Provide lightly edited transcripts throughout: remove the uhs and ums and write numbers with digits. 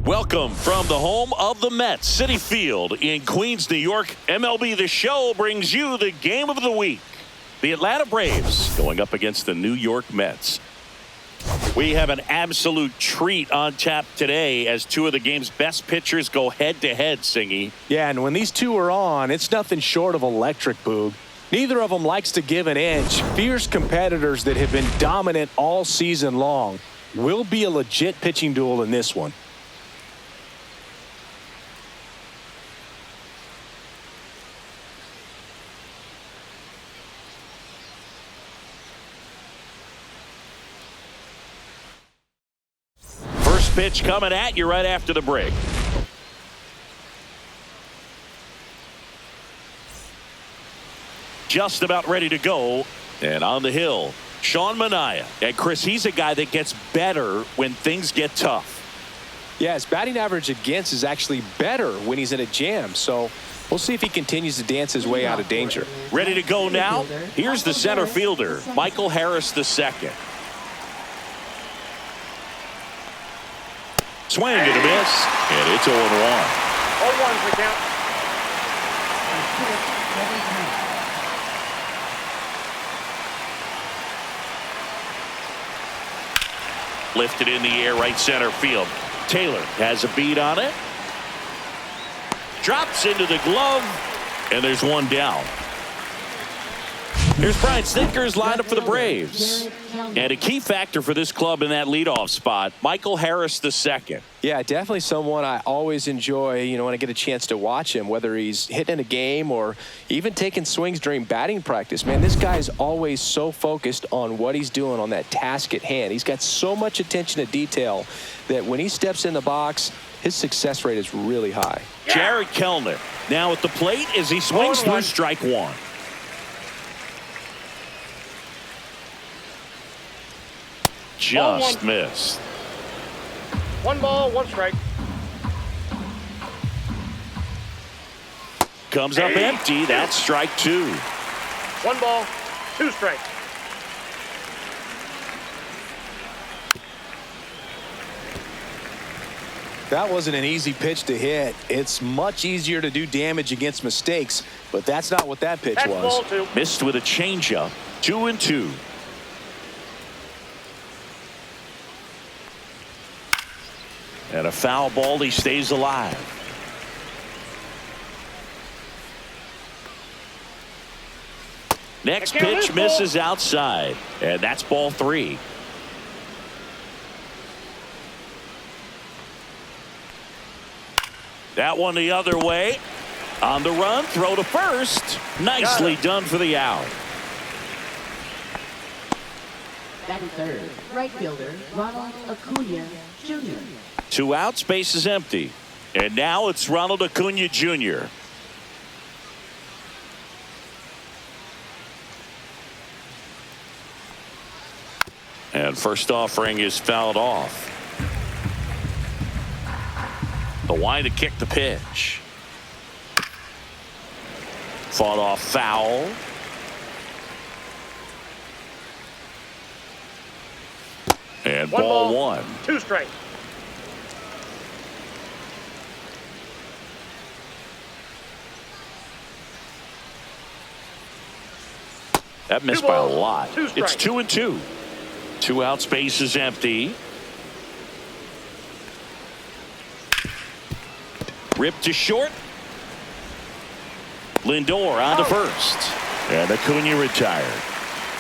Welcome from the home of the Mets, Citi Field in Queens, New York. MLB The Show brings you the game of the week. The Atlanta Braves going up against the New York Mets. We have an absolute treat on tap today as two of the game's best pitchers go head-to-head, Singy. Yeah, and when these two are on, it's nothing short of electric, Boog. Neither of them likes to give an inch. Fierce competitors that have been dominant all season long. Will be a legit pitching duel in this one. Pitch coming at you right after the break. Just about ready to go. And on the hill, NYM-S.Manaea. And Chris, he's a guy that gets better when things get tough. Yeah, his batting average against is actually better when he's in a jam. So we'll see if he continues to dance his way out of danger. Ready to go now. Here's the center fielder, Michael Harris II. Swing and a miss, and it's 0-1. 0-1's the count. Lifted in the air, right center field. Taylor has a beat on it. Drops into the glove, and there's one down. Here's Brian Snitker's lineup for the Braves. And a key factor for this club in that leadoff spot, Michael Harris II. Yeah, definitely someone I always enjoy, when I get a chance to watch him, whether he's hitting a game or even taking swings during batting practice. Man, this guy is always so focused on what he's doing on that task at hand. He's got so much attention to detail that when he steps in the box, his success rate is really high. Yeah. Jared Kellner now at the plate as he swings through strike one. Just missed. 1 ball, 1 strike. Comes up empty. That's strike 2. 1 ball, 2 strikes. That wasn't an easy pitch to hit. It's much easier to do damage against mistakes, but that's not what that pitch was. Ball 2. Missed with a changeup. 2-2. And a foul ball, he stays alive. Next pitch misses outside, and that's ball 3. That one the other way. On the run, throw to first. Nicely done for the out. Batting third, right fielder Ronald Acuna Jr. 2 outs, base is empty. And now it's Ronald Acuna Jr. And first offering is fouled off. The wind to kick the pitch. Fought off foul. And ball 1. 2 strikes. That missed by a lot. It's 2-2. 2 outs, base is empty. Ripped to short. Lindor on to first. And Acuna retired.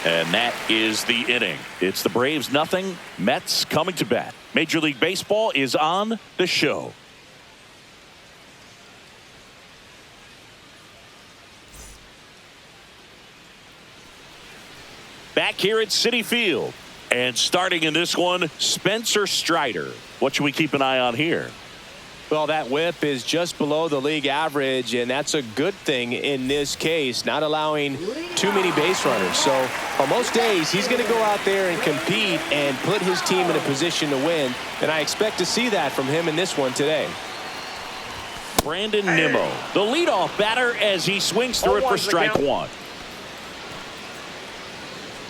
And that is the inning. It's the Braves nothing. Mets coming to bat. Major League Baseball is on the show. Back here at Citi Field. And starting in this one, Strider. What should we keep an eye on here? Well, that whip is just below the league average, and that's a good thing in this case, not allowing too many base runners. So on most days, he's going to go out there and compete and put his team in a position to win, and I expect to see that from him in this one today. Brandon Nimmo, the leadoff batter as he swings through it for strike 1.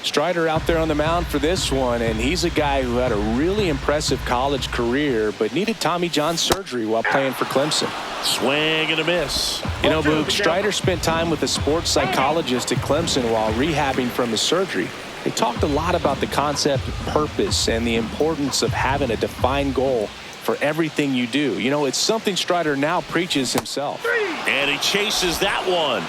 Strider out there on the mound for this one, and he's a guy who had a really impressive college career but needed Tommy John surgery while playing for Clemson. Swing and a miss. You know, Boog, Strider spent time with a sports psychologist at Clemson while rehabbing from his surgery. They talked a lot about the concept of purpose and the importance of having a defined goal for everything you do. You know, it's something Strider now preaches himself. And he chases that one.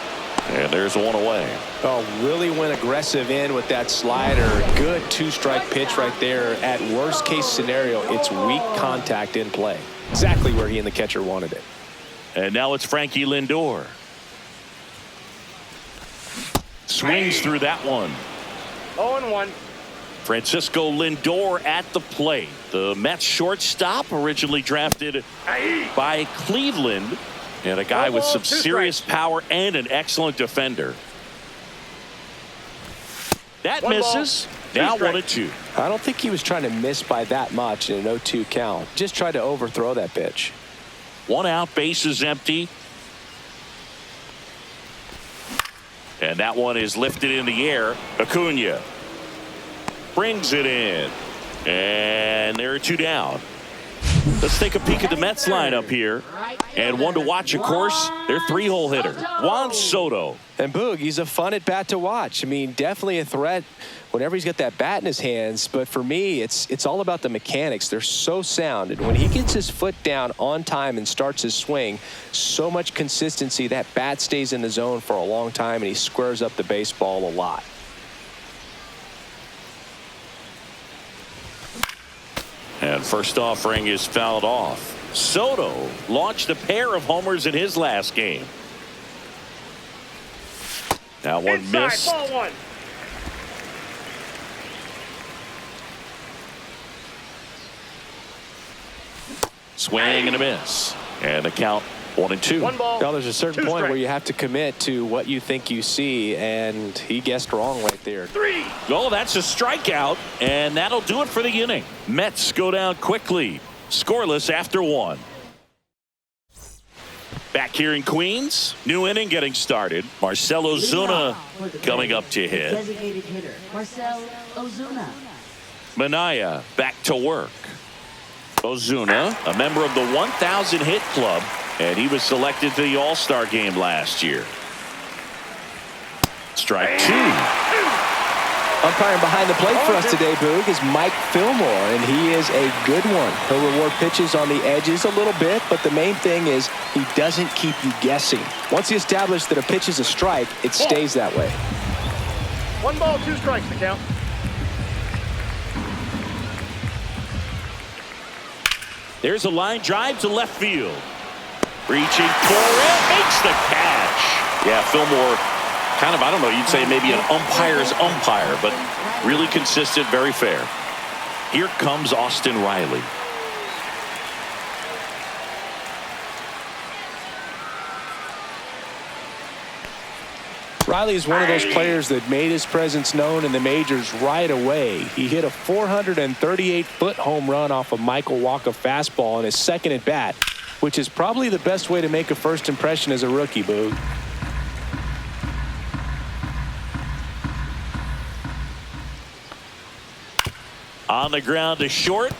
And there's one away. Oh, really went aggressive in with that slider. Good two-strike pitch right there. At worst case scenario, it's weak contact in play. Exactly where he and the catcher wanted it. And now it's Frankie Lindor. Swings through that one. 0-1. Francisco Lindor at the plate. The Mets shortstop, originally drafted by Cleveland. And a guy with some serious power and an excellent defender. That misses. Now 1-2. I don't think he was trying to miss by that much in an 0-2 count. Just tried to overthrow that pitch. 1 out, bases empty. And that one is lifted in the air. Acuna brings it in. And there are 2 down. Let's take a peek at the Mets lineup here. And one to watch, of course, their 3-hole hitter, Juan Soto. And Boog, he's a fun at bat to watch. I mean, definitely a threat whenever he's got that bat in his hands. But for me, it's all about the mechanics. They're so sound. And when he gets his foot down on time and starts his swing, so much consistency, that bat stays in the zone for a long time, and he squares up the baseball a lot. And first offering is fouled off. Soto launched a pair of homers in his last game. Now one Inside, missed. ball 1. Swing and a miss. And the count 1-2. 1 ball. Now, there's a certain 2 point strikes. where you have to commit to what you think you see, and he guessed wrong right there. 3. Oh, that's a strikeout, and that'll do it for the inning. Mets go down quickly, scoreless after 1. Back here in Queens, new inning getting started. Marcell Ozuna coming up to hit. Designated hitter, Marcell Ozuna. Manaea back to work. Ozuna, a member of the 1,000 hit club, and he was selected to the All-Star game last year. Strike 2. Umpiring behind the plate for us today, Boog, is Mike Fillmore, and he is a good one. He'll reward pitches on the edges a little bit, but the main thing is he doesn't keep you guessing. Once he establishes that a pitch is a strike, it stays that way. 1 ball, 2 strikes to count. There's a line drive to left field. Reaching for it, makes the catch. Yeah, Fillmore, kind of, I don't know, you'd say maybe an umpire's umpire, but really consistent, very fair. Here comes Austin Riley. Riley is one of those players that made his presence known in the majors right away. He hit a 438-foot home run off a Michael Wacha fastball in his second at bat, which is probably the best way to make a first impression as a rookie, Boog. On the ground to short.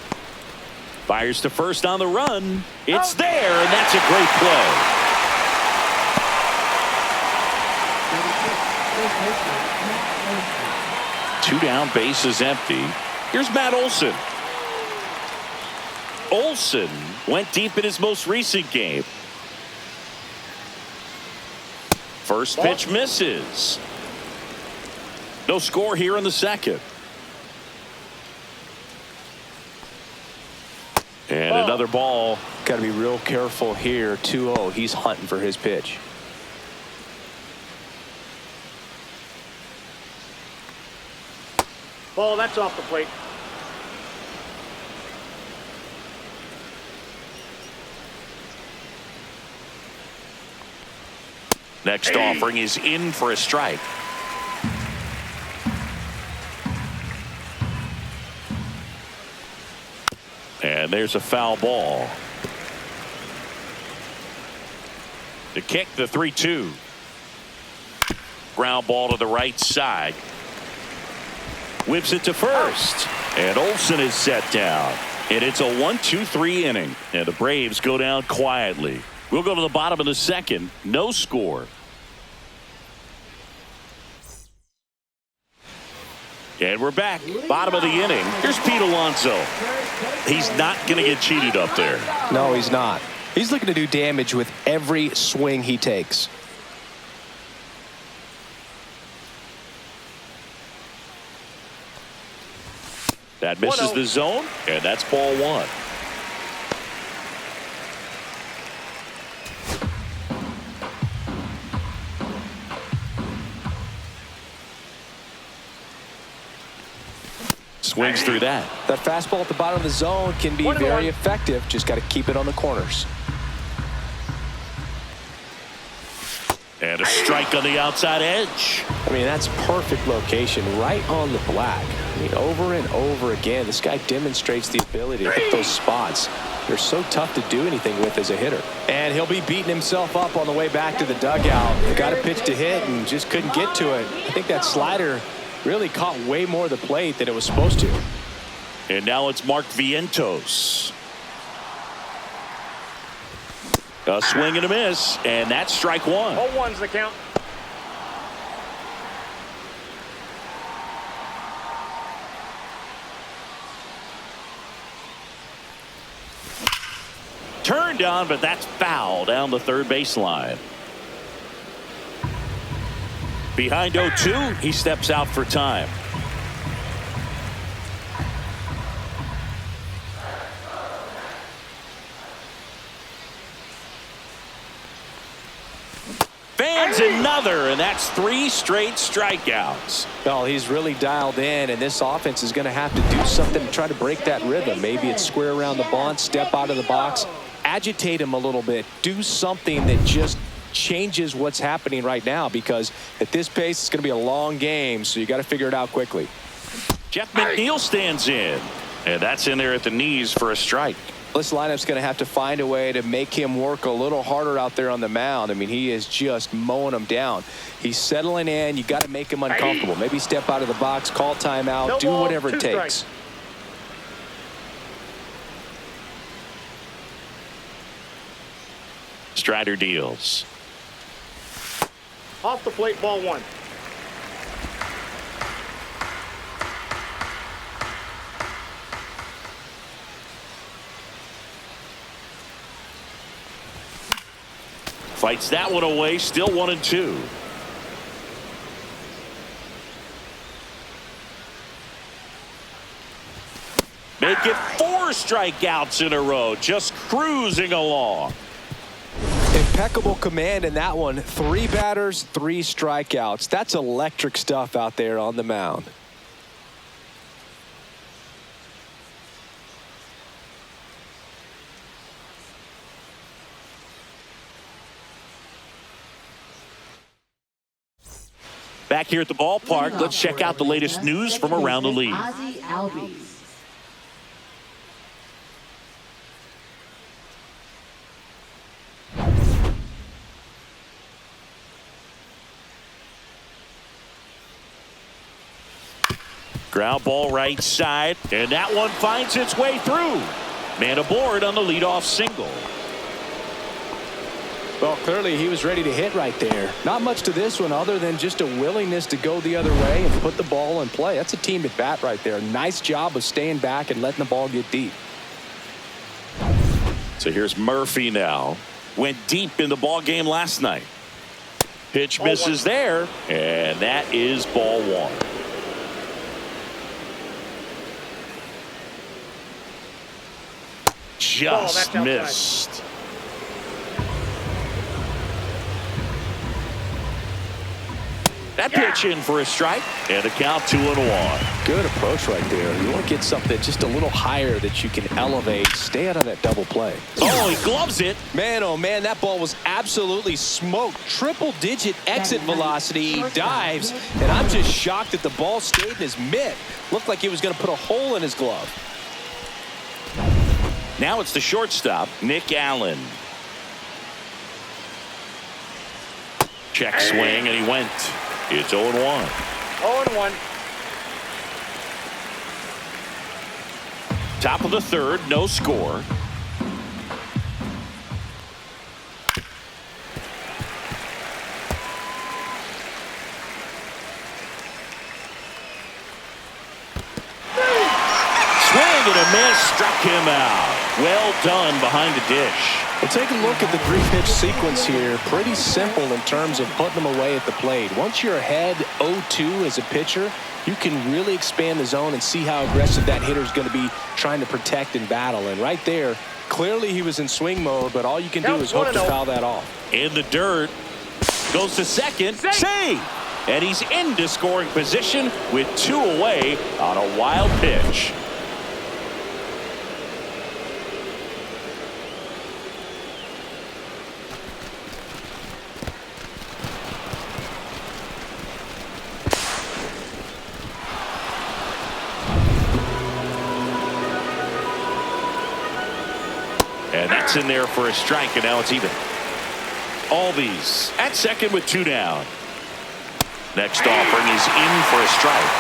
Fires to first on the run. It's there, and that's a great play. Two down, bases empty. Here's Matt Olson. Olson went deep in his most recent game. First pitch misses. No score here in the second. And another ball. Got to be real careful here. 2-0. He's hunting for his pitch. Ball, that's off the plate. Next offering is in for a strike. And there's a foul ball. The kick, the 3-2. Ground ball to the right side. whips it to first. And Olsen is set down. And it's a 1-2-3 inning. And the Braves go down quietly. We'll go to the bottom of the second. No score. And we're back. Bottom of the inning. Here's Pete Alonso. He's not going to get cheated up there. No, he's not. He's looking to do damage with every swing he takes. That misses the zone, and that's ball one. Swings through that. That fastball at the bottom of the zone can be very effective. Just got to keep it on the corners. And a strike on the outside edge. I mean, that's perfect location, right on the black. I mean, over and over again, this guy demonstrates the ability to hit those spots. They're so tough to do anything with as a hitter. And he'll be beating himself up on the way back to the dugout. He got a pitch to hit and just couldn't get to it. I think that slider really caught way more of the plate than it was supposed to. And now it's Mark Vientos. A swing and a miss, and that's strike one. 0-1's the count. Turned on, but that's foul down the third baseline. Behind 0-2, he steps out for time. Fans another, and that's 3 straight strikeouts. Well, he's really dialed in, and this offense is going to have to do something to try to break that rhythm. Maybe it's square around the bunt, step out of the box, agitate him a little bit, do something that just changes what's happening right now, because at this pace it's going to be a long game, so you got to figure it out quickly. Jeff McNeil stands in, and that's in there at the knees for a strike. This lineup's going to have to find a way to make him work a little harder out there on the mound. I mean, he is just mowing them down. He's settling in. You got to make him uncomfortable. Maybe step out of the box, call timeout, do whatever it takes. Strider deals. Off the plate, ball one. Fights that one away, still 1-2. Make it 4 strikeouts in a row, just cruising along. Impeccable command in that one. 3 batters, 3 strikeouts. That's electric stuff out there on the mound. Back here at the ballpark, let's check out the latest news from around the league. Ground ball right side, and that one finds its way through. Man aboard on the leadoff single. Well, clearly he was ready to hit right there. Not much to this one other than just a willingness to go the other way and put the ball in play. That's a team at bat right there. Nice job of staying back and letting the ball get deep. So here's Murphy now. Went deep in the ball game last night. Pitch misses there, and that is ball one. Just missed. That pitch in for a strike, and the count 2-1. Good approach right there. You want to get something just a little higher that you can elevate. Stay out of that double play. Oh, he gloves it. Man, oh man, that ball was absolutely smoked. Triple-digit exit velocity. He dives, and I'm just shocked that the ball stayed in his mitt. Looked like he was going to put a hole in his glove. Now it's the shortstop, Nick Allen. Check swing, and he went. It's 0-1. 0-1. Top of the third, no score. Swing and a miss, struck him out. Well done behind the dish. Well, take a look at the 3-pitch sequence here. Pretty simple in terms of putting them away at the plate. Once you're ahead 0-2 as a pitcher, you can really expand the zone and see how aggressive that hitter is going to be trying to protect and battle. And right there, clearly he was in swing mode, but all you can do is hope to foul that off. In the dirt, goes to second, save! And he's into scoring position with 2 away on a wild pitch. And that's in there for a strike, and now it's even. Albies at second with 2 down. Next offering is in for a strike.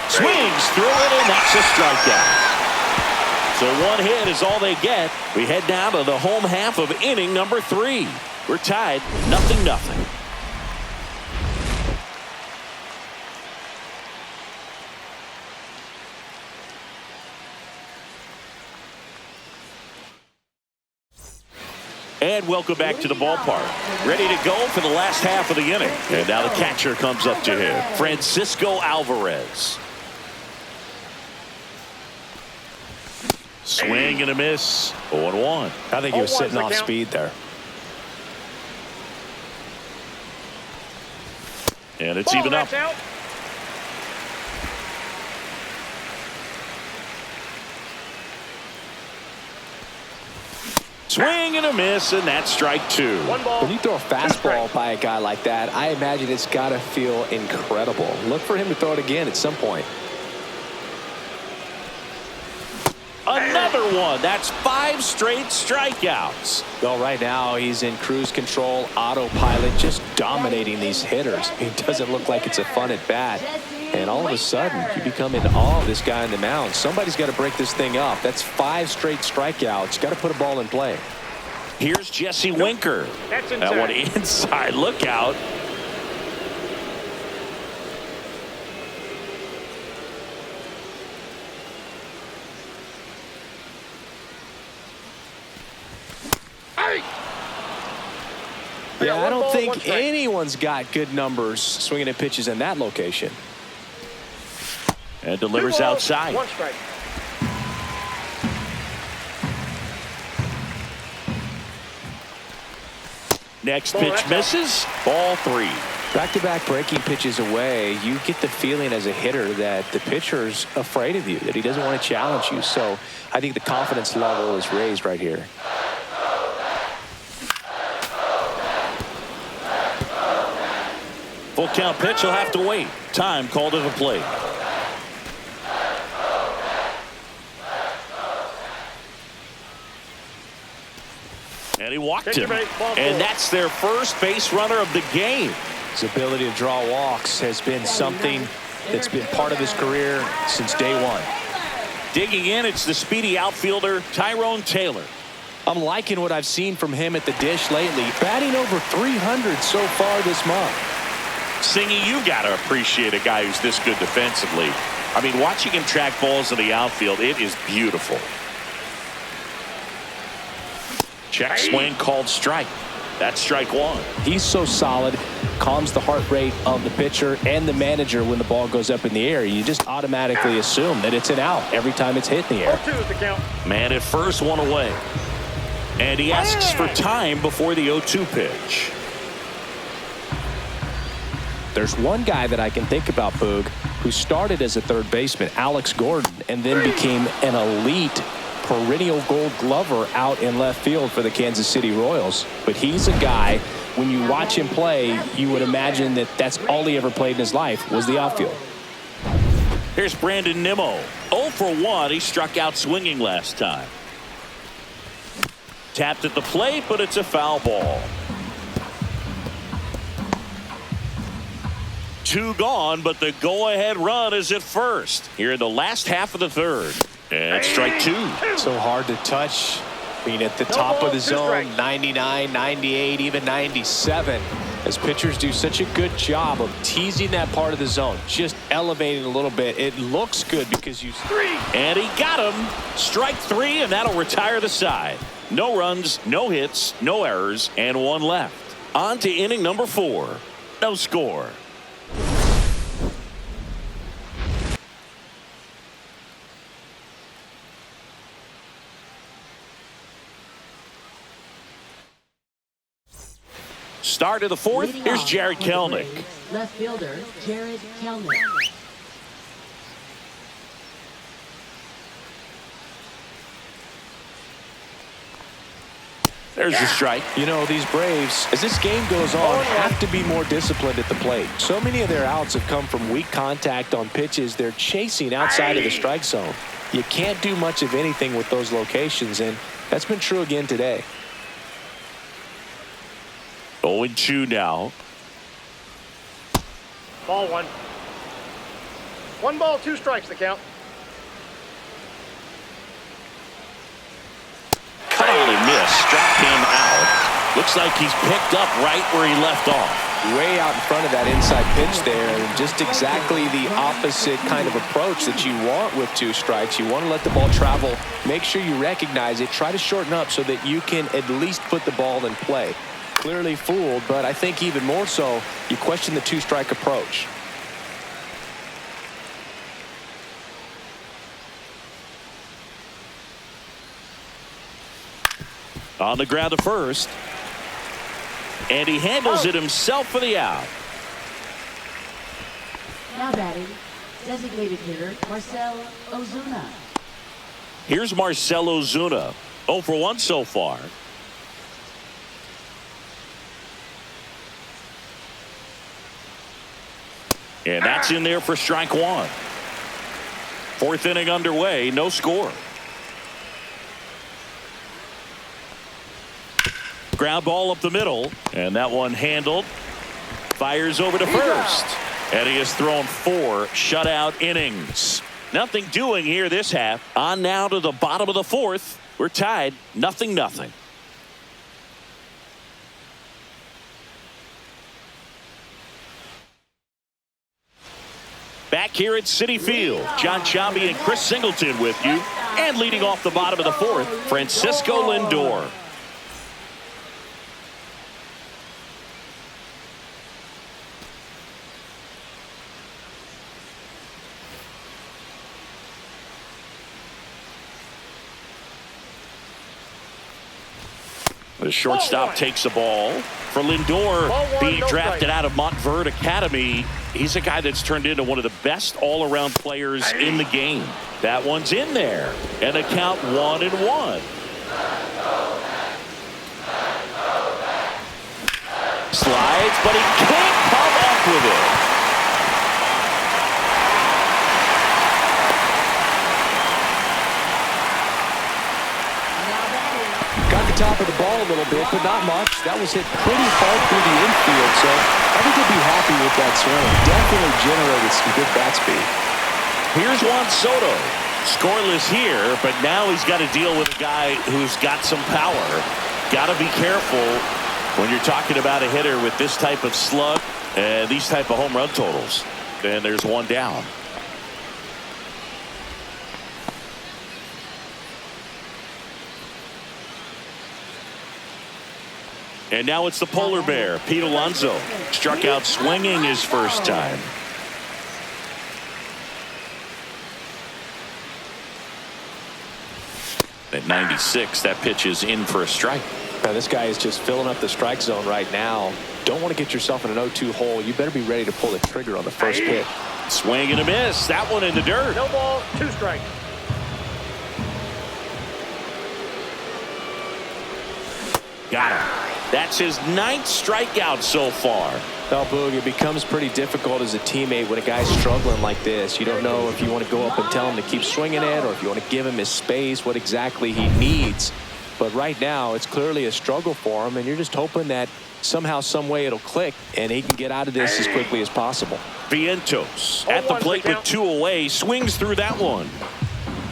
Swings through it, and that's a strikeout. So 1 hit is all they get. We head down to the home half of inning number 3. We're tied 0-0. And welcome back to the ballpark. Ready to go for the last half of the inning. And now the catcher comes up to him, Francisco Alvarez. Swing and a miss. 0-1. I think he was sitting off speed there. And it's even up. Swing and a miss, and that's strike 2. When you throw a fastball by a guy like that, I imagine it's got to feel incredible. Look for him to throw it again at some point. Another one. That's 5 straight strikeouts. Well, right now he's in cruise control, autopilot, just dominating these hitters. It doesn't look like it's a fun at bat. And all of a sudden, you become in awe of this guy on the mound. Somebody's got to break this thing up. That's 5 straight strikeouts. Got to put a ball in play. Here's Jesse Winker. That one inside. Look out. Yeah, I don't think anyone's got good numbers swinging at pitches in that location. And delivers outside. 1 strike. Next pitch misses. Ball 3. Back-to-back breaking pitches away, you get the feeling as a hitter that the pitcher's afraid of you, that he doesn't want to challenge you. So I think the confidence level is raised right here. Full count pitch, he'll have to wait. Time called to the plate. And he walked him. And that's their first base runner of the game. His ability to draw walks has been something that's been part of his career since day 1. Digging in, it's the speedy outfielder, Tyrone Taylor. I'm liking what I've seen from him at the dish lately. Batting over 300 so far this month. Singy, you got to appreciate a guy who's this good defensively. I mean, watching him track balls in the outfield, it is beautiful. Check swing called strike. That's strike 1. He's so solid, calms the heart rate of the pitcher and the manager when the ball goes up in the air. You just automatically assume that it's an out every time it's hit in the air. 0-2 is the count. Man at first, 1 away. And he asks for time before the 0-2 pitch. There's one guy that I can think about, Boog, who started as a third baseman, Alex Gordon, and then became an elite perennial gold glover out in left field for the Kansas City Royals. But he's a guy, when you watch him play, you would imagine that that's all he ever played in his life was the outfield. Here's Brandon Nimmo. 0 for 1. He struck out swinging last time. Tapped at the plate, but it's a foul ball. 2 2 gone, but the go-ahead run is at first here in the last half of the third. And strike 2. So hard to touch. Being at the top of the zone, 99, 98, even 97. As pitchers do such a good job of teasing that part of the zone, just elevating a little bit. It looks good because you... And he got him. Strike 3, and that'll retire the side. No runs, no hits, no errors, and 1 left. On to inning number 4. No score. Start of the 4th. Here's Jared Kelenic. Left fielder, Jared Kelenic. There's the strike. You know, these Braves, as this game goes on, have to be more disciplined at the plate. So many of their outs have come from weak contact on pitches they're chasing outside of the strike zone. You can't do much of anything with those locations, and that's been true again today. 0-2 now. Ball 1. 1 ball, 2 strikes, the count. Cut on and miss. Struck him out. Looks like he's picked up right where he left off. Way out in front of that inside pitch there, and just exactly the opposite kind of approach that you want with 2 strikes. You want to let the ball travel. Make sure you recognize it. Try to shorten up so that you can at least put the ball in play. Clearly fooled, but I think even more so, you question the 2-strike approach. On the ground to first. And he handles it himself for the out. Now batting, designated hitter, Marcell Ozuna. Here's Marcell Ozuna. 0 for 1 so far. And that's in there for strike 1. 4th inning underway, no score. Ground ball up the middle, and that one handled. Fires over to first. And he has thrown 4 shutout innings. Nothing doing here this half. On now to the bottom of the 4th. We're tied 0-0. Back here at Citi Field, John Chambi and Chris Singleton with you. And leading off the bottom of the 4th, Francisco Lindor. The shortstop takes the ball. For Lindor, being drafted out of Montverde Academy, he's a guy that's turned into one of the best all-around players in the game. That one's in there. And a count 1-1. Slides, but he can't come up with it. Top of the ball a little bit, but not much. That was hit pretty hard through the infield, so I think he'll be happy with that swing. Definitely generated some good bat speed. Here's Juan Soto. Scoreless here, but now he's got to deal with a guy who's got some power. Got to be careful when you're talking about a hitter with this type of slug and these type of home run totals. And there's 1 down. And now it's the polar bear, Pete Alonso. Struck out swinging his first time. At 96, that pitch is in for a strike. Now, this guy is just filling up the strike zone right now. Don't want to get yourself in an 0-2 hole. You better be ready to pull the trigger on the first pitch. Swing and a miss. That one in the dirt. No ball, 2 strikes. Got him. That's his 9th strikeout so far. Well, Boog, it becomes pretty difficult as a teammate when a guy's struggling like this. You don't know if you want to go up and tell him to keep swinging it or if you want to give him his space, what exactly he needs. But right now, it's clearly a struggle for him, and you're just hoping that somehow, some way it'll click, and he can get out of this as quickly as possible. Vientos at the plate with 2 away, swings through that one.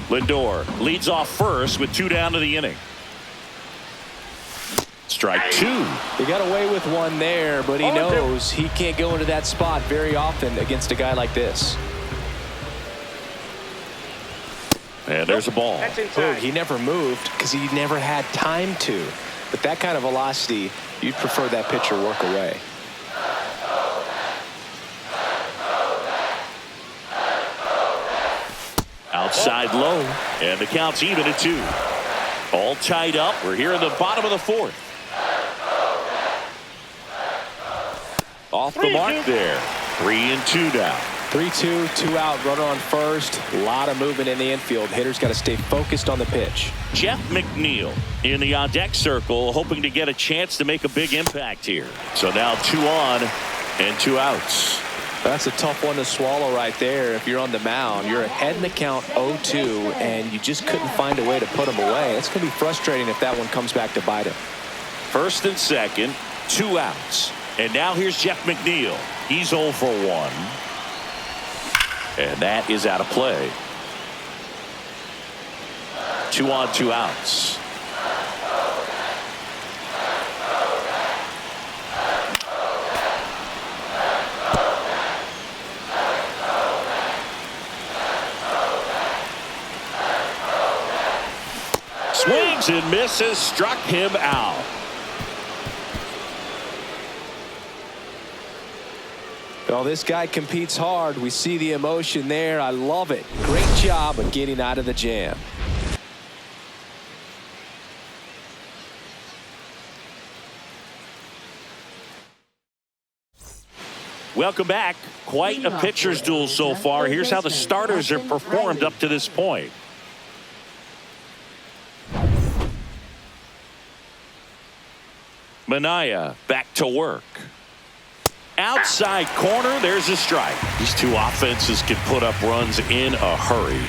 Lindor leads off first with 2 down to the inning. Strike 2. He got away with 1 there, but he knows he can't go into that spot very often against a guy like this. And there's a ball. Oh, he never moved because he never had time to. But that kind of velocity, you'd prefer that pitcher work away. Outside low, and the count's even at 2. All tied up. We're here in the bottom of the 4th. Off the mark there. 3-2 now. 3-2, 2 out, runner on first. A lot of movement in the infield. Hitter's got to stay focused on the pitch. Jeff McNeil in the on-deck circle, hoping to get a chance to make a big impact here. So now 2 on and 2 outs. That's a tough one to swallow right there. If you're on the mound, you're ahead in the count 0-2, and you just couldn't find a way to put him away. It's going to be frustrating if that one comes back to bite him. First and second, 2 outs. And now here's Jeff McNeil. He's 0 for 1. And that is out of play. 2 on, 2 outs. Swings and misses, struck him out. Well, this guy competes hard. We see the emotion there. I love it. Great job of getting out of the jam. Welcome back. Quite a pitcher's duel so far. Here's how the starters have performed up to this point. Manaea back to work. Outside corner, there's a strike. These 2 offenses can put up runs in a hurry.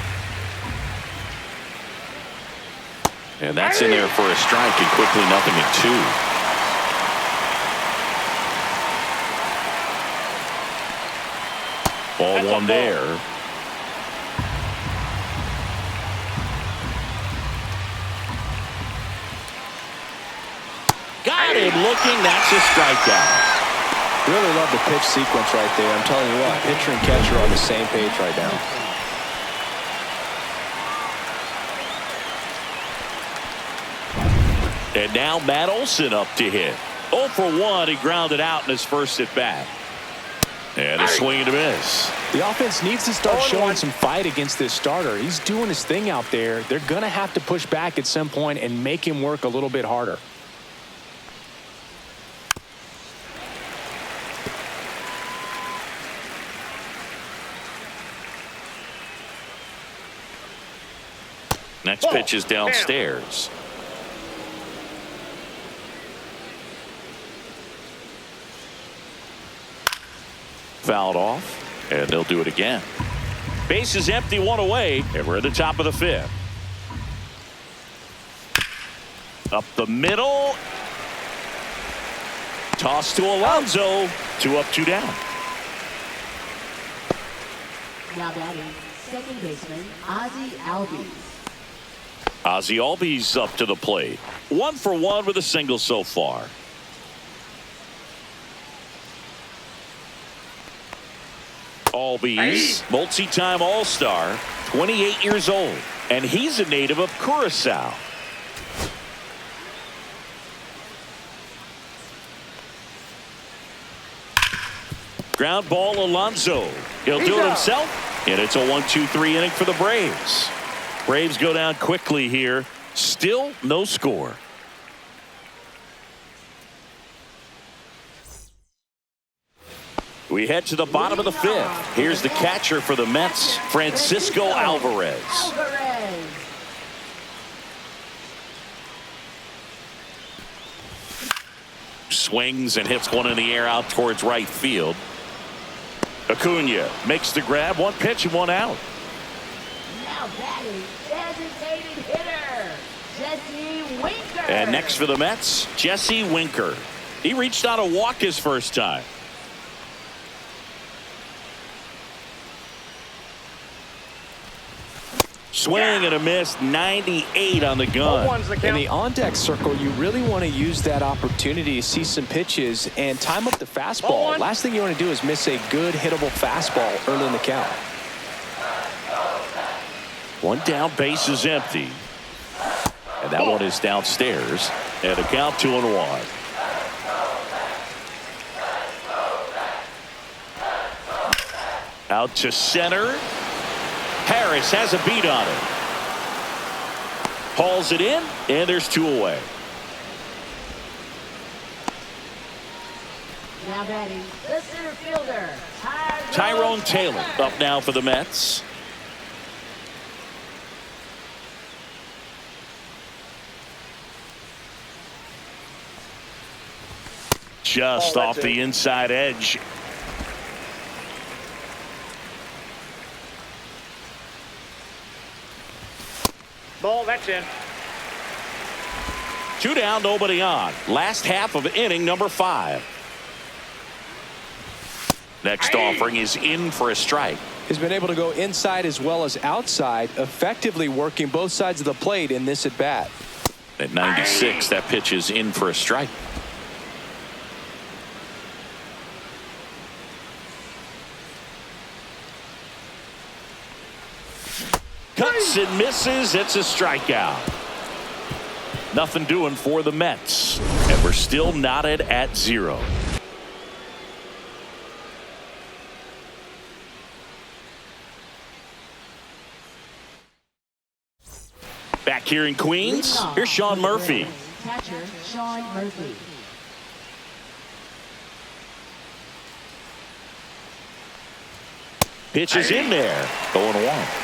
And that's in there for a strike, and quickly nothing at 2. Ball 1 there. Got him looking. That's a strikeout. Really love the pitch sequence right there. I'm telling you what, pitcher and catcher are on the same page right now. And now Matt Olson up to hit. 0 for 1. He grounded out in his first at bat. And a swing and a miss. The offense needs to start showing some fight against this starter. He's doing his thing out there. They're going to have to push back at some point and make him work a little bit harder. Next pitch is downstairs. Fouled off, and they'll do it again. Base is empty, 1 away, and we're at the top of the 5th. Up the middle. Toss to Alonso. 2 up, 2 down. Now batting, second baseman, Ozzie Albies. Ozzie Albies up to the plate. 1 for 1 with a single so far. Albies, multi-time All-Star, 28 years old, and he's a native of Curacao. Ground ball, Alonso. He'll do it himself, and it's a 1-2-3 inning for the Braves. Braves go down quickly here. Still no score. We head to the bottom of the 5th. Here's the catcher for the Mets, Francisco Alvarez. Swings and hits one in the air out towards right field. Acuna makes the grab. 1 pitch and 1 out. Now batting, designated hitter, Jesse Winker. And next for the Mets, Jesse Winker. He reached on a walk his first time. Swing and a miss, 98 on the gun. In the on-deck circle, you really want to use that opportunity to see some pitches and time up the fastball. Last thing you want to do is miss a good hittable fastball early in the count. One down, base is empty. And that one is downstairs. And a count 2-1. Out to center. Harris has a beat on it. Hauls it in, and there's 2 away. Now batting the center fielder, Tyrone Taylor up now for the Mets. Just off the inside edge. Ball, that's in. 2 down, nobody on. Last half of inning number 5. Next offering is in for a strike. He's been able to go inside as well as outside, effectively working both sides of the plate in this at bat. At 96, that pitch is in for a strike. Cuts and misses. It's a strikeout. Nothing doing for the Mets. And we're still knotted at 0. Back here in Queens, here's Sean Murphy. Catcher Sean Murphy. Pitch is in there. 0-1.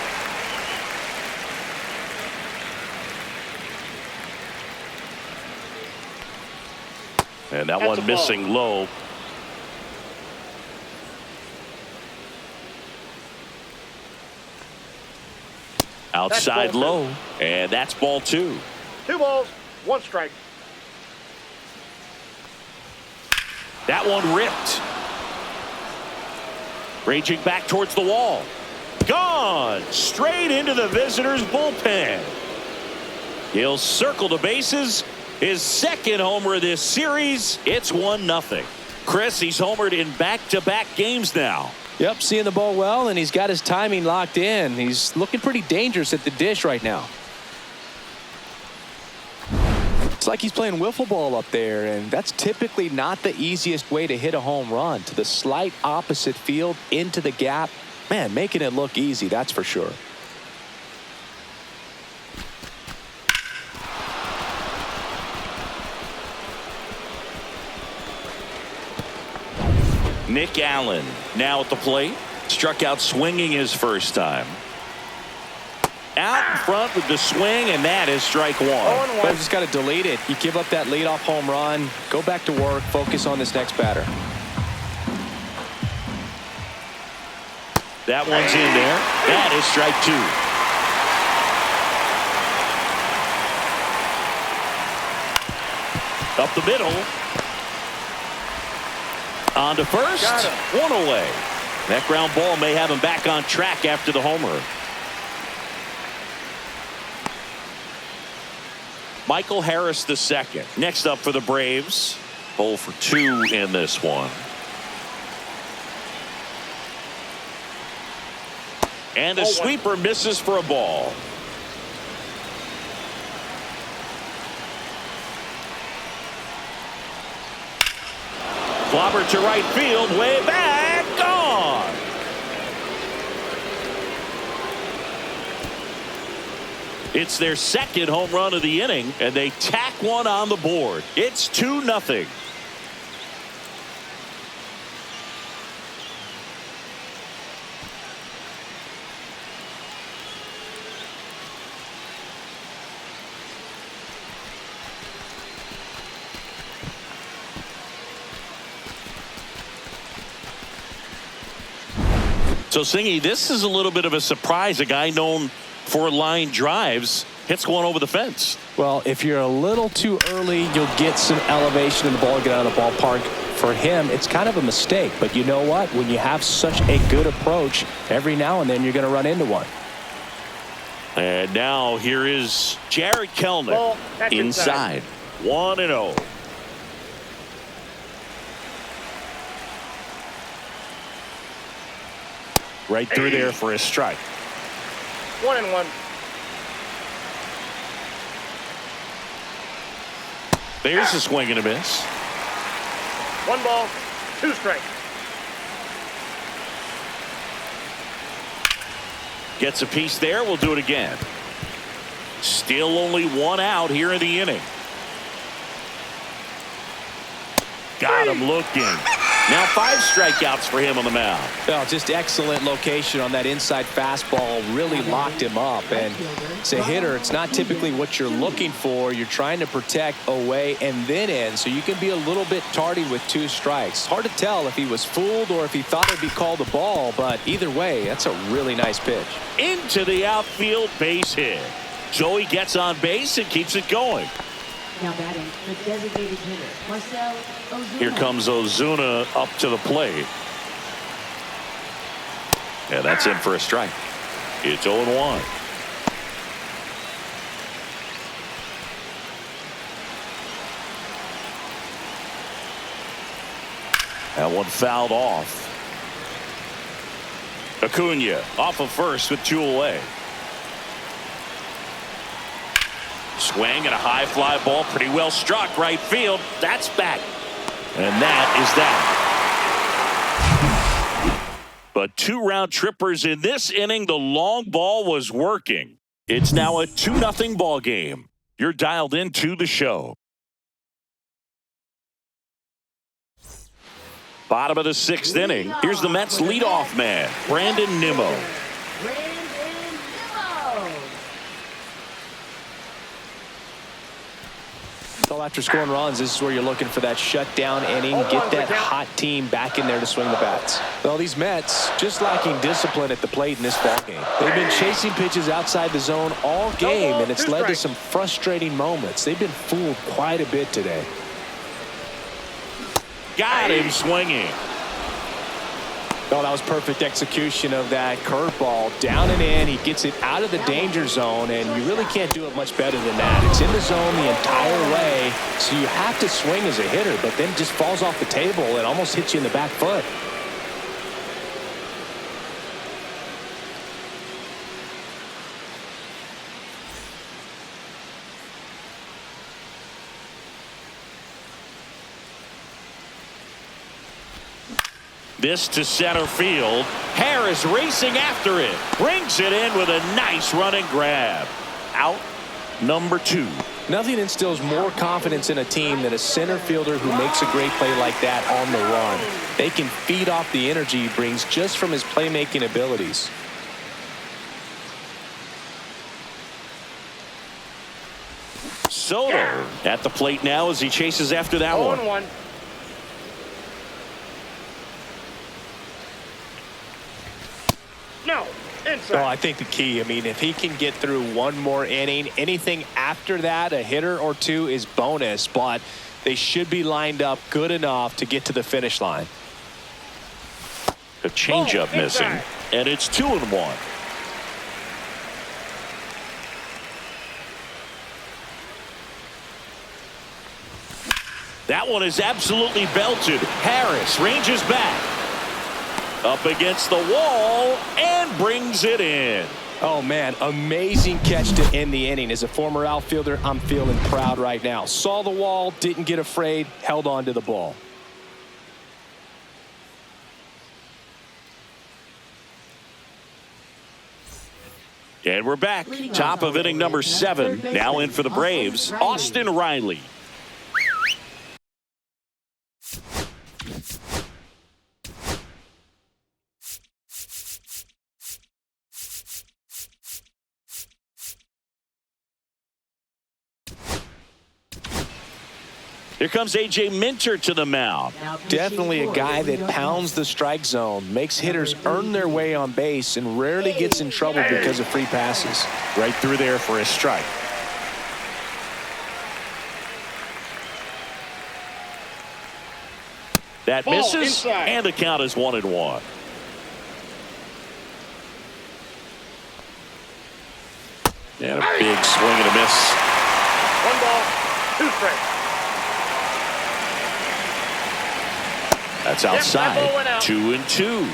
And that one missing low. Outside low. And that's ball 2. 2 balls, 1 strike. That one ripped. Raging back towards the wall. Gone. Straight into the visitors' bullpen. He'll circle the bases. His second homer of this series. It's 1-0. Chris, he's homered in back-to-back games now. Yep, seeing the ball well, and he's got his timing locked in. He's looking pretty dangerous at the dish right now. It's like he's playing wiffle ball up there, and that's typically not the easiest way to hit a home run. To the slight opposite field, into the gap. Man, making it look easy, that's for sure. Nick Allen now at the plate. Struck out swinging his first time. Out in front with the swing, and that is strike 1. But just got to delete it. You give up that leadoff home run. Go back to work. Focus on this next batter. That one's in there. That is strike 2. Up the middle. On to first. 1 away. That ground ball may have him back on track after the homer. Michael Harris II. Next up for the Braves. 0 for 2 in this one. And a sweeper misses for a ball. Clobber to right field, way back, gone. It's their second home run of the inning, and they tack one on the board. It's 2-0. So, Singy, this is a little bit of a surprise. A guy known for line drives hits one over the fence. Well, if you're a little too early, you'll get some elevation in the ball, get out of the ballpark. For him, it's kind of a mistake. But you know what? When you have such a good approach, every now and then you're going to run into one. And now here is Jared Kelnick. Ball, that's inside. 1-0. Right through there for a strike. 1-1. There's a swing and a miss. 1 ball, 2 strikes. Gets a piece there. We'll do it again. Still only 1 out here in the inning. Got him looking. Now 5 strikeouts for him on the mound. Well, just excellent location on that inside fastball. Really locked him up. And as a hitter, it's not typically what you're looking for. You're trying to protect away and then in, so you can be a little bit tardy with 2 strikes. Hard to tell if he was fooled or if he thought it'd be called a ball, but either way, that's a really nice pitch. Into the outfield, base hit. Joey gets on base and keeps it going. Now batting, the designated hitter, Marcell Ozuna. Here comes Ozuna up to the plate. Yeah, that's in for a strike. It's 0-1. That one fouled off. Acuna off of first with 2 away. Swing and a high fly ball, pretty well struck right field. That's back. And that is that. But 2 round trippers in this inning. The long ball was working. It's now a 2-0 ball game. You're dialed into the show. Bottom of the 6th inning. Here's the Mets leadoff man, Brandon Nimmo. So after scoring runs, this is where you're looking for that shutdown inning, get that hot team back in there to swing the bats. Well, these Mets just lacking discipline at the plate in this ballgame. They've been chasing pitches outside the zone all game, and it's led to some frustrating moments. They've been fooled quite a bit today. Got him swinging. Oh, that was perfect execution of that curveball. Down and in. He gets it out of the danger zone, and you really can't do it much better than that. It's in the zone the entire way, so you have to swing as a hitter, but then just falls off the table and almost hits you in the back foot. This to center field. Harris racing after it. Brings it in with a nice running grab. Out number 2. Nothing instills more confidence in a team than a center fielder who makes a great play like that on the run. They can feed off the energy he brings just from his playmaking abilities. Soto at the plate now as he chases after that one. 0-1. No, inside. Well, I think the key, if he can get through 1 more inning, anything after that, a hitter or 2 is bonus, but they should be lined up good enough to get to the finish line. A changeup missing, and it's 2-1. That one is absolutely belted. Harris ranges back. Up against the wall and brings it in. Oh, man, amazing catch to end the inning. As a former outfielder, I'm feeling proud right now. Saw the wall, didn't get afraid, held on to the ball. And we're back. Top of inning number 7. Now in for the Braves, Austin Riley. Here comes A.J. Minter to the mound. Definitely a guy that pounds the strike zone, makes hitters earn their way on base, and rarely gets in trouble because of free passes. Right through there for a strike. That Ball misses, inside. and the count is 1-1. And a big swing and a miss. 1 ball, 2 strikes. That's Yep, that outside. ball went out. 2-2.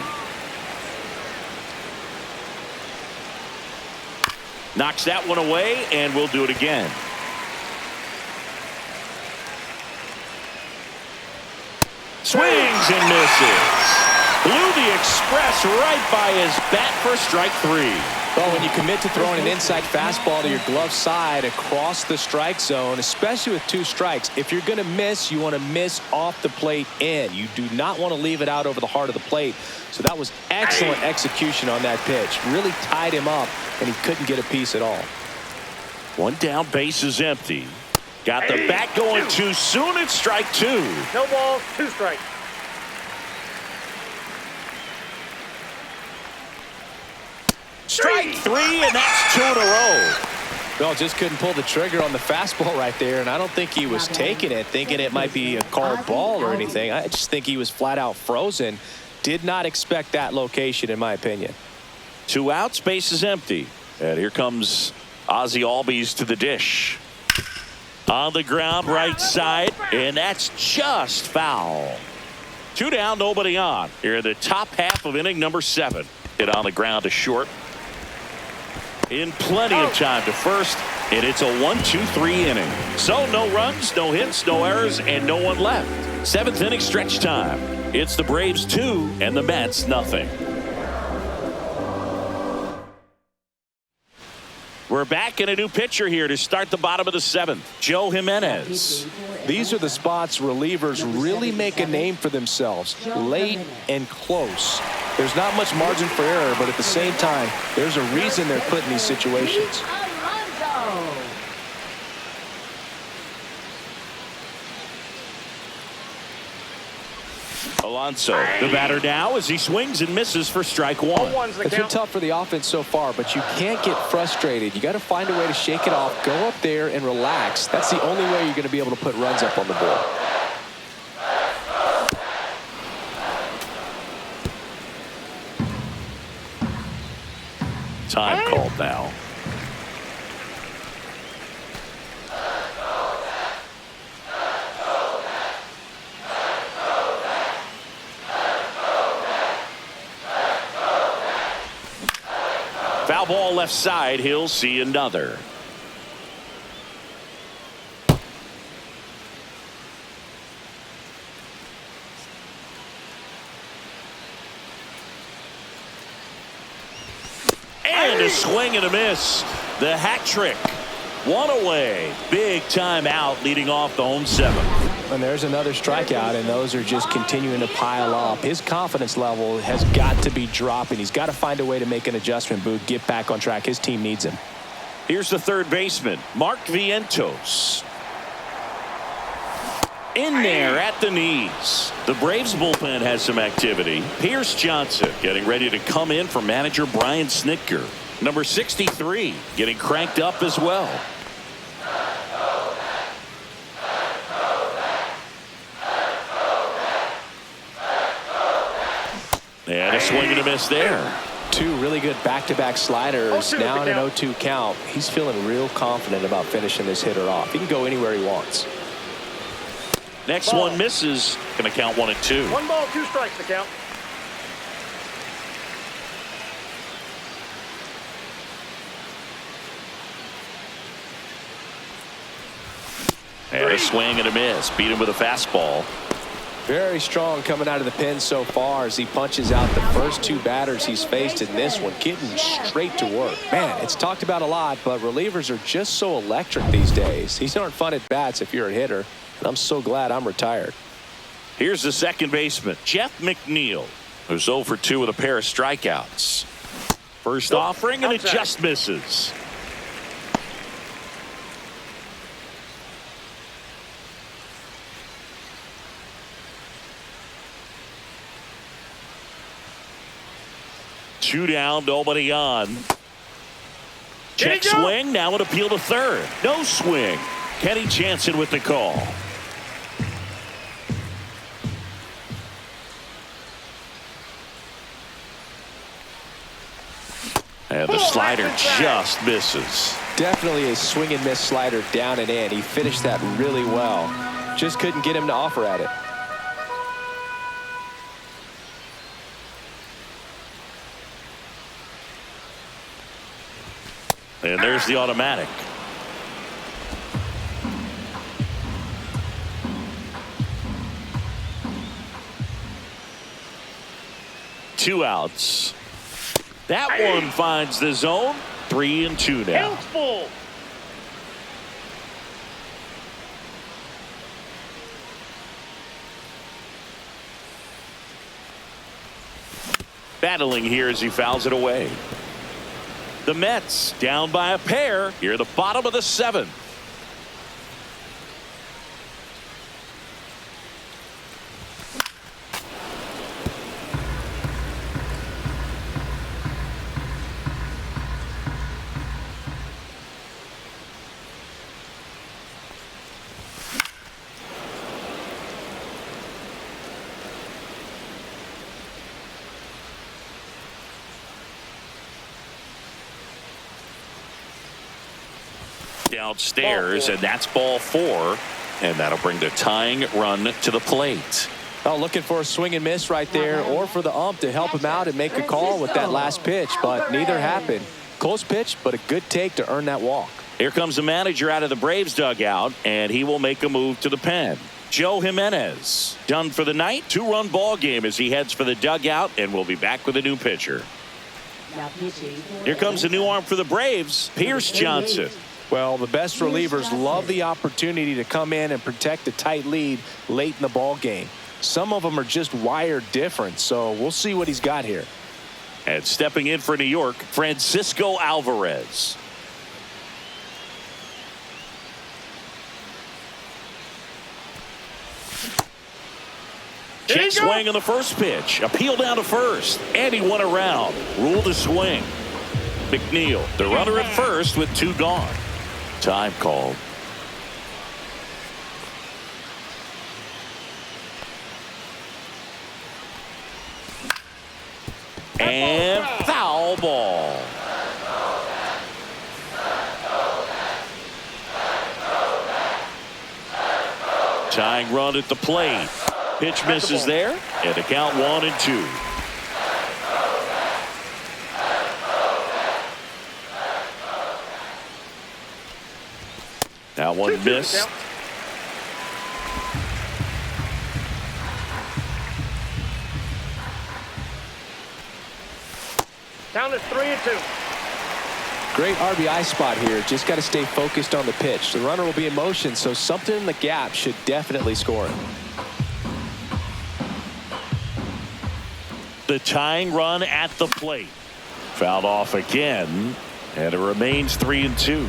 Knocks that one away, and we'll do it again. Swings and misses. Blew the express right by his bat for strike 3. Well, when you commit to throwing an inside fastball to your glove side across the strike zone, especially with 2 strikes, if you're going to miss, you want to miss off the plate in. You do not want to leave it out over the heart of the plate. So that was excellent execution on that pitch. Really tied him up, and he couldn't get a piece at all. 1 down, base is empty. Got the bat going too soon. It's strike 2. No balls, 2 strikes. Strike 3, and that's 2 in a row. Well, just couldn't pull the trigger on the fastball right there, and I don't think he was taking it, thinking it might be a called ball or anything. I just think he was flat out frozen. Did not expect that location, in my opinion. 2 outs, base is empty. And here comes Ozzie Albies to the dish. On the ground, right side, and that's just foul. 2 down, nobody on. Here in the top half of inning number 7. Hit on the ground to short. In plenty of time to first, and it's a 1-2-3 inning. So no runs, no hits, no errors, and no one left. 7th inning stretch time. It's the Braves 2 and the Mets nothing. We're back in a new pitcher here to start the bottom of the 7th. Joe Jimenez. These are the spots relievers really make a name for themselves, late and close. There's not much margin for error, but at the same time, there's a reason they're put in these situations. Alonso, the batter now as he swings and misses for strike 1. 1's the It's been count. tough for the offense so far, but you can't get frustrated. You got to find a way to shake it off, go up there and relax. That's the only way you're going to be able to put runs up on the board. Time called now. Foul ball left side. He'll see another. And a swing and a miss. The hat trick. 1 away. Big time out leading off the home 7th. And there's another strikeout, and those are just continuing to pile up. His confidence level has got to be dropping. He's got to find a way to make an adjustment, Boog, get back on track. His team needs him. Here's the third baseman, Mark Vientos. In there at the knees. The Braves bullpen has some activity. Pierce Johnson getting ready to come in for manager Brian Snitker. Number 63 getting cranked up as well. And a swing and a miss there. 2 really good back-to-back sliders. 0-2 Now in the an count. 0-2 count. He's feeling real confident about finishing this hitter off. He can go anywhere he wants. Next Ball. one misses. Going to count 1-2. 1 ball, 2 strikes the count. And a swing and a miss. Beat him with a fastball. Very strong coming out of the pen so far as he punches out the first 2 batters he's faced in this one, getting straight to work. Man, it's talked about a lot, but relievers are just so electric these days. These aren't fun at bats if you're a hitter, and I'm so glad I'm retired. Here's the second baseman, Jeff McNeil, who's 0 for 2 with a pair of strikeouts. First offering, and it outside. just misses. 2 down, nobody on. Here Check you go. swing, now an appeal to third. No swing. Kenny Jansen with the call. And the slider just misses. Definitely a swing and miss slider down and in. He finished that really well. Just couldn't get him to offer at it. And there's the automatic. Two outs. That one finds the zone. 3-2 now. Helpful. Battling here as he fouls it away. The Mets down by a pair here at the bottom of the 7th. Downstairs, and that's ball 4, and that'll bring the tying run to the plate. Oh, looking for a swing and miss right there, or for the ump to help him out and make a call with that last pitch, but neither happened. Close pitch, but a good take to earn that walk. Here comes the manager out of the Braves dugout, and he will make a move to the pen. Joe Jimenez done for the night. 2-run ball game as he heads for the dugout, and we'll be back with a new pitcher. Here comes the new arm for the Braves, Pierce Johnson. Well, the best relievers love the opportunity to come in and protect a tight lead late in the ball game. Some of them are just wired different, so we'll see what he's got here. And stepping in for New York, Francisco Alvarez. Check swing on the first pitch. Appeal down to first, and he went around. Rule to swing. McNeil, the runner at first with 2 gone. Time called. And foul ball. Tying run at the plate. Pitch misses there, and the count 1-2. That one missed. Down to 3-2. Great RBI spot here. Just got to stay focused on the pitch. The runner will be in motion, so something in the gap should definitely score it. The tying run at the plate. Fouled off again, and it remains 3-2.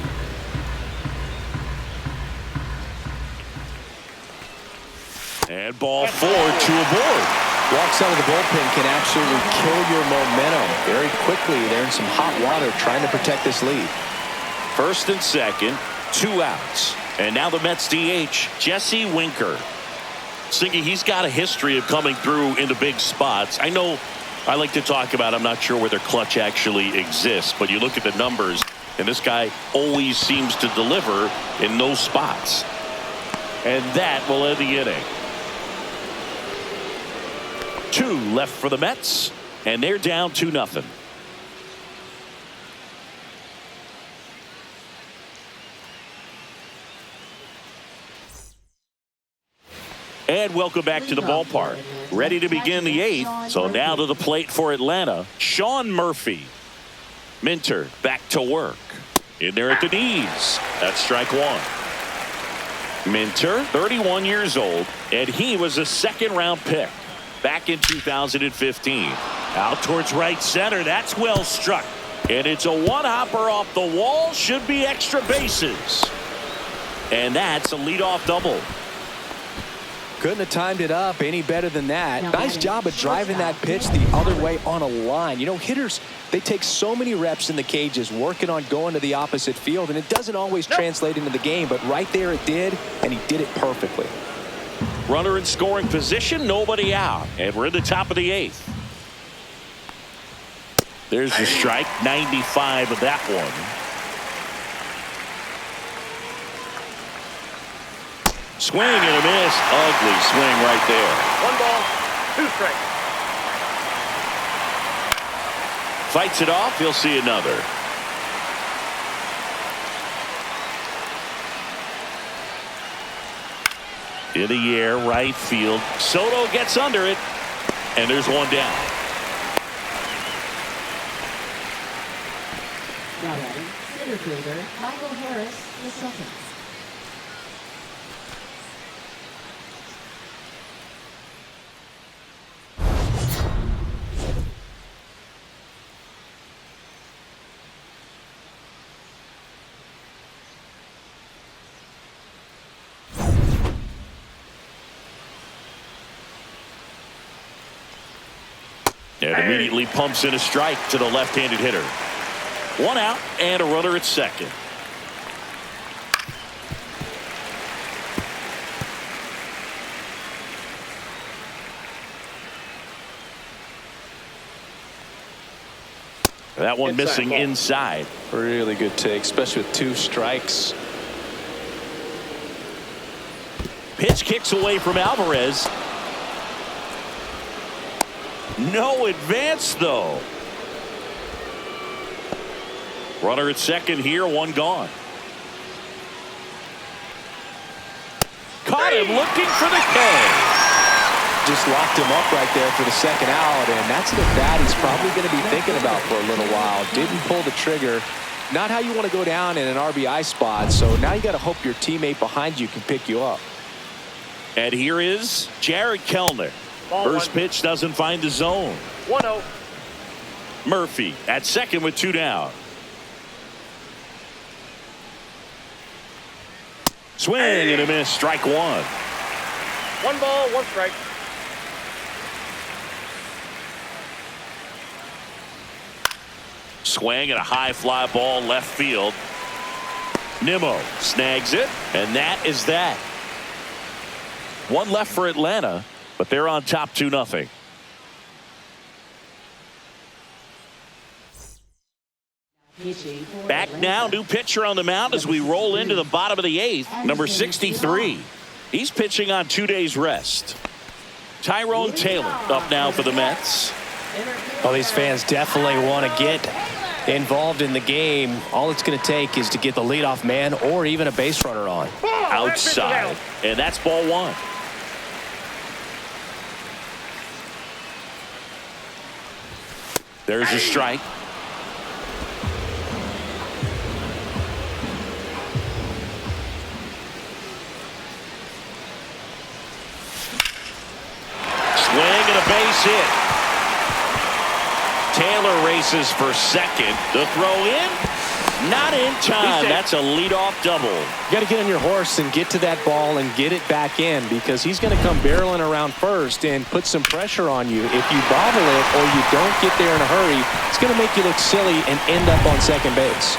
And ball 4, 2 aboard. Walks out of the bullpen can absolutely kill your momentum very quickly. They're in some hot water trying to protect this lead. First and second, 2 outs. And now the Mets DH, Jesse Winker. Singy, he's got a history of coming through into big spots. I know I like to talk about, I'm not sure whether clutch actually exists, but you look at the numbers, and this guy always seems to deliver in those spots. And that will end the inning. 2 left for the Mets, and they're down 2-0. And welcome back to the ballpark. Ready to begin the 8th. So now to the plate for Atlanta, Sean Murphy. Minter back to work. In there at the knees. That's strike 1. Minter, 31 years old, and he was a 2nd-round pick back in 2015. Out towards right center. That's well struck. And it's a one-hopper off the wall. Should be extra bases. And that's a leadoff double. Couldn't have timed it up any better than that. Nice job of driving that pitch the other way on a line. You know, hitters, they take so many reps in the cages working on going to the opposite field, and it doesn't always translate into the game, but right there it did, and he did it perfectly. Runner in scoring position, nobody out, and we're in the top of the 8th. There's the strike, 95 of that one. Swing and a miss. Ugly swing right there. 1 ball, 2 strikes. Fights it off. He'll see another. In the air, right field. Soto gets under it, and there's one down. Now batting, center fielder Michael Harris, the second. And immediately pumps in a strike to the left-handed hitter. 1 out and a runner at second. That one missing inside. Really good take, especially with 2 strikes. Pitch kicks away from Alvarez. No advance, though. Runner at second here, 1 gone. Caught him looking for the K. Just locked him up right there for the second out, and that's an at-bat he's probably going to be thinking about for a little while. Didn't pull the trigger. Not how you want to go down in an RBI spot, so now you got to hope your teammate behind you can pick you up. And here is Jared Kellner. First pitch doesn't find the zone. 1-0. Murphy at second with 2 down. Swing and a miss. Strike 1. 1 ball, 1 strike. Swing and a high fly ball left field. Nimmo snags it, and that is that. 1 left for Atlanta, but they're on top 2-0. Back now, new pitcher on the mound as we roll into the bottom of the 8th, number 63. He's pitching on 2 days rest. Tyrone Taylor up now for the Mets. Well, these fans definitely want to get involved in the game. All it's going to take is to get the leadoff man or even a base runner on. Outside, and that's ball 1. There's a strike. Swing and a base hit. Taylor races for second. The throw in. Not in time. That's a leadoff double. You got to get on your horse and get to that ball and get it back in, because he's going to come barreling around first and put some pressure on you. If you bobble it or you don't get there in a hurry, it's going to make you look silly and end up on second base.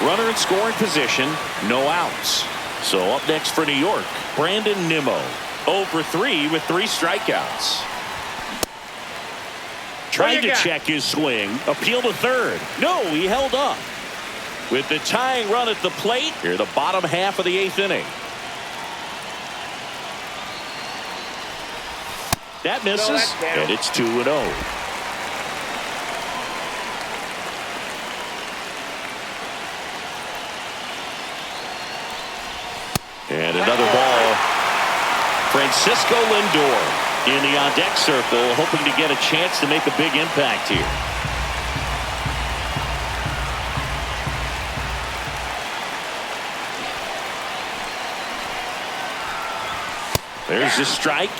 Runner in scoring position, no outs. So up next for New York, Brandon Nimmo. 0 for 3 with 3 strikeouts. Trying to check his swing. Appeal to third. No, he held up. With the tying run at the plate, here the bottom half of the 8th inning. That misses, and it's 2-0. And another ball. Francisco Lindor in the on-deck circle, hoping to get a chance to make a big impact here. There's the strike.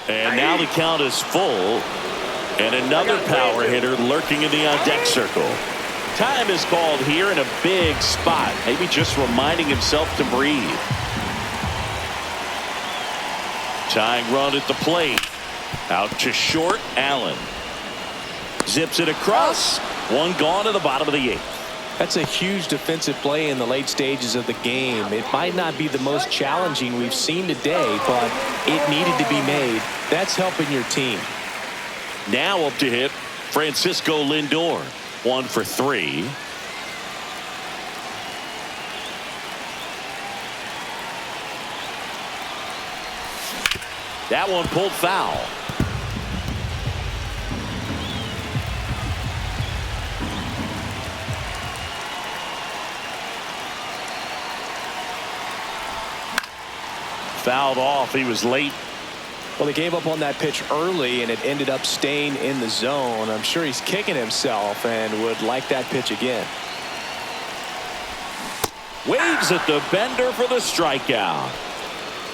And now the count is full. And another power hitter lurking in the on-deck circle. Time is called here in a big spot. Maybe just reminding himself to breathe. Tying run at the plate. Out to short, Allen. Zips it across. One gone to the bottom of the 8th. That's a huge defensive play in the late stages of the game. It might not be the most challenging we've seen today, but it needed to be made. That's helping your team. Now up to hit, Francisco Lindor. 1 for 3. That one pulled foul. Fouled off. He was late. Well, he gave up on that pitch early, and it ended up staying in the zone. I'm sure he's kicking himself and would like that pitch again. Waves at the bender for the strikeout.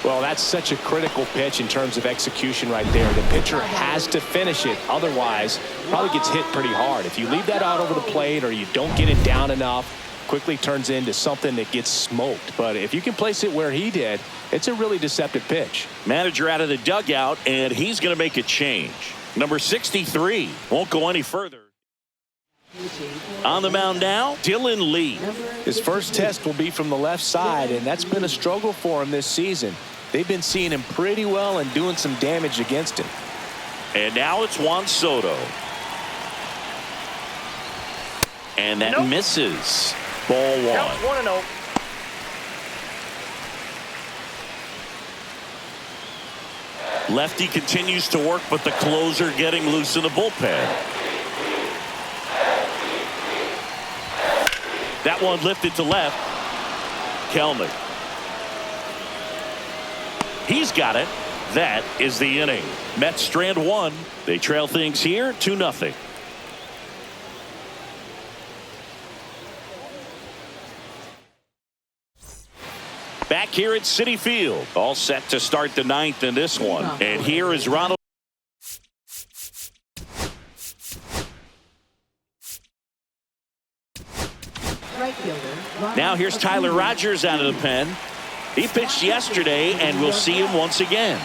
Well, that's such a critical pitch in terms of execution right there. The pitcher has to finish it. Otherwise, probably gets hit pretty hard. If you leave that out over the plate or you don't get it down enough, quickly turns into something that gets smoked. But if you can place it where he did, it's a really deceptive pitch. Manager out of the dugout, and he's going to make a change. Number 63 won't go any further. On the mound now, Dylan Lee. His first test will be from the left side, and that's been a struggle for him this season. They've been seeing him pretty well and doing some damage against him. And now it's Juan Soto. And that misses. Ball 1. Counts 1-0. Lefty continues to work, but the closer getting loose in the bullpen. That one lifted to left. Kelnick. He's got it. That is the inning. Mets strand 1. They trail things here 2-0. Back here at Citi Field. All set to start the 9th in this one. And here is Ronald. Now here's Tyler Rogers out of the pen. He pitched yesterday, and we'll see him once again.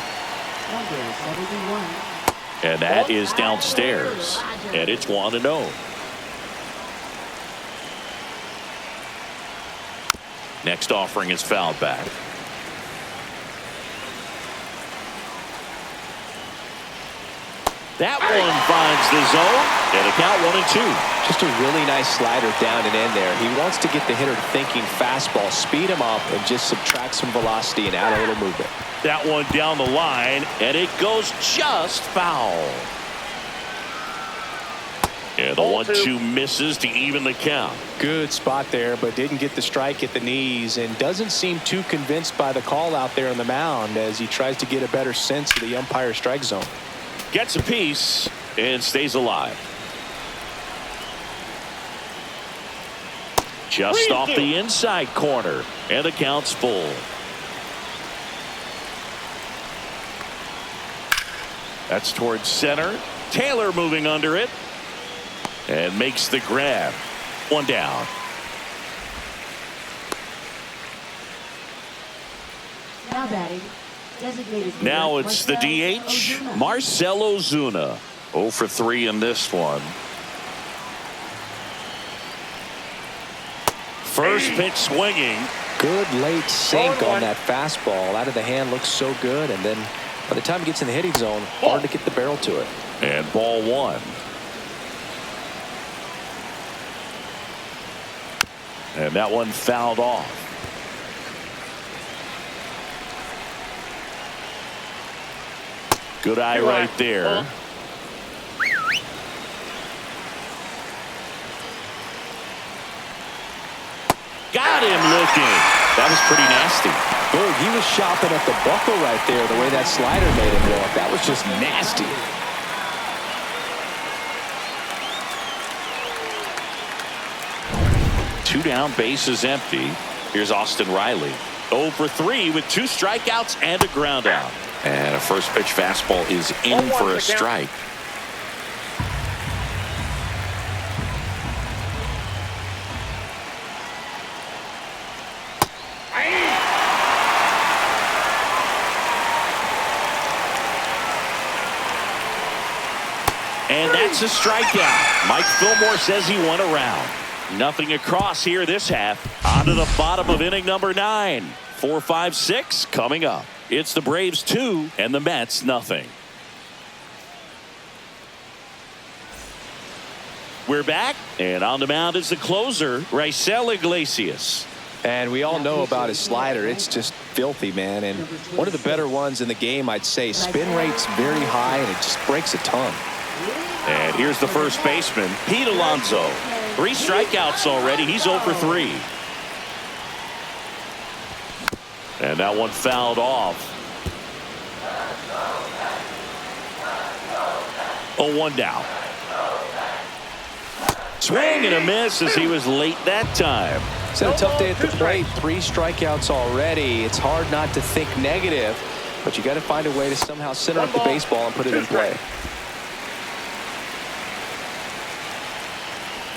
And that is downstairs. And it's 1-0. Next offering is fouled back. That one finds the zone, and a count 1-2. Just a really nice slider down and in there. He wants to get the hitter thinking fastball, speed him up, and just subtract some velocity and add a little movement. That one down the line, and it goes just foul. And the 1-2 misses to even the count. Good spot there, but didn't get the strike at the knees, and doesn't seem too convinced by the call out there on the mound as he tries to get a better sense of the umpire's strike zone. Gets a piece and stays alive. Just off the inside corner, and the count's full. That's towards center. Taylor moving under it. And makes the grab. One down. Now batting. Designated Now it's the DH, Marcell Ozuna. 0 for 3 in this one. First pitch swinging. Good late sink on that fastball. Out of the hand looks so good, and then by the time it gets in the hitting zone, hard to get the barrel to it. And ball 1. And that one fouled off. Good eye right there. Got him looking. That was pretty nasty. Boy, he was shopping at the buckle right there, the way that slider made him look. That was just nasty. Two down, bases empty. Here's Austin Riley. 0 for 3 with 2 strikeouts and a ground out. And a first pitch fastball is in for a strike. And that's a strikeout. Mike Fillmore says he went around. Nothing across here this half. On to the bottom of inning number 9. 4, 5, 6 coming up. It's the Braves 2 and the Mets nothing. We're back, and on the mound is the closer, Raisel Iglesias. And we all know about his slider. It's just filthy, man. And one of the better ones in the game, I'd say. Spin rate's very high, and it just breaks a ton. And here's the first baseman, Pete Alonso. 3 strikeouts already. He's 0 for 3. And that one fouled off. 0-1 down. Swing and a miss as he was late that time. It's a tough day at the plate. 3 strikeouts already. It's hard not to think negative, but you got to find a way to somehow center up the baseball and put it in play.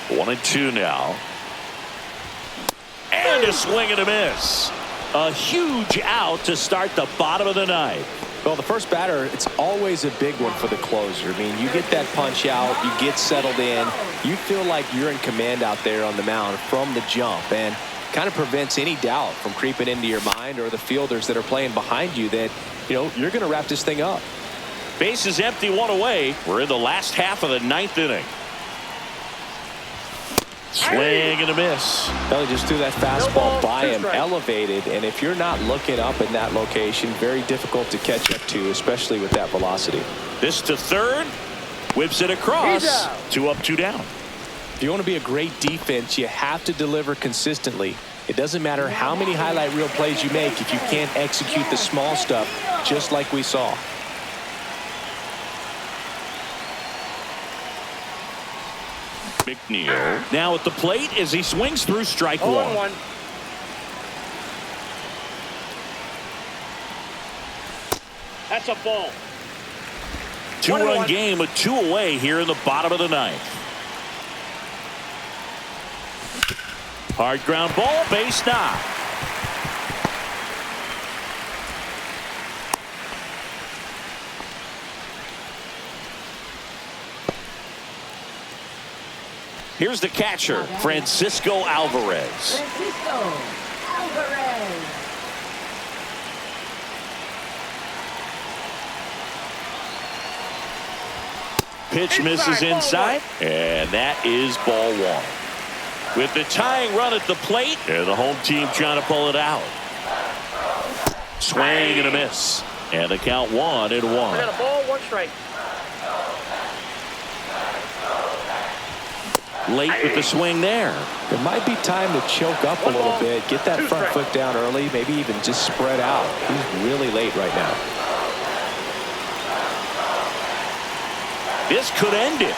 1-2 now. And a swing and a miss. A huge out to start the bottom of the 9th. Well, the first batter, it's always a big one for the closer. I mean, you get that punch out, you get settled in, you feel like you're in command out there on the mound from the jump, and kind of prevents any doubt from creeping into your mind or the fielders that are playing behind you that, you know, you're going to wrap this thing up. Base is empty, 1 away. We're in the last half of the 9th inning. Swing and a miss. Well, he just threw that fastball by him, elevated, and if you're not looking up in that location, very difficult to catch up to, especially with that velocity. This to third, whips it across. 2 up, 2 down. If you want to be a great defense, you have to deliver consistently. It doesn't matter how many highlight reel plays you make if you can't execute the small stuff, just like we saw. McNeil now at the plate as he swings through strike 1. That's a ball. 2-run game with 2 away here in the bottom of the 9th. Hard ground ball, base knock. Here's the catcher, Francisco Alvarez. Francisco Alvarez. Pitch misses inside, and that is ball 1. With the tying run at the plate, and the home team trying to pull it out. Swing and a miss. And the count 1-1. We got a ball, 1 strike. Late with the swing there. It might be time to choke up a little bit, get that front foot down early, maybe even just spread out. He's really late right now. This could end it.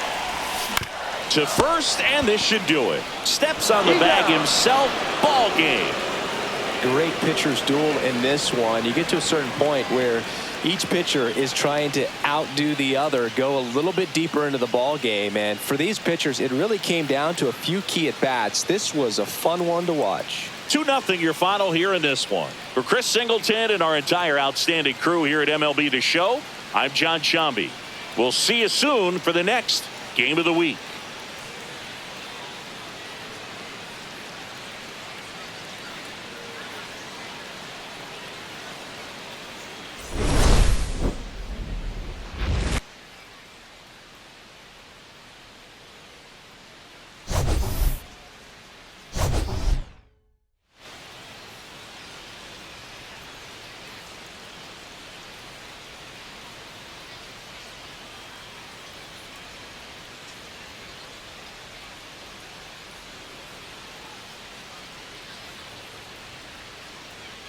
To first, and this should do it. Steps on the bag himself. Ball game. Great pitcher's duel in this one. You get to a certain point where each pitcher is trying to outdo the other, go a little bit deeper into the ball game, and for these pitchers it really came down to a few key at bats. This was a fun one to watch. 2-0 your final here in this one. For Chris Singleton and our entire outstanding crew here at MLB The Show, I'm John Shambi. We'll see you soon for the next Game of the Week.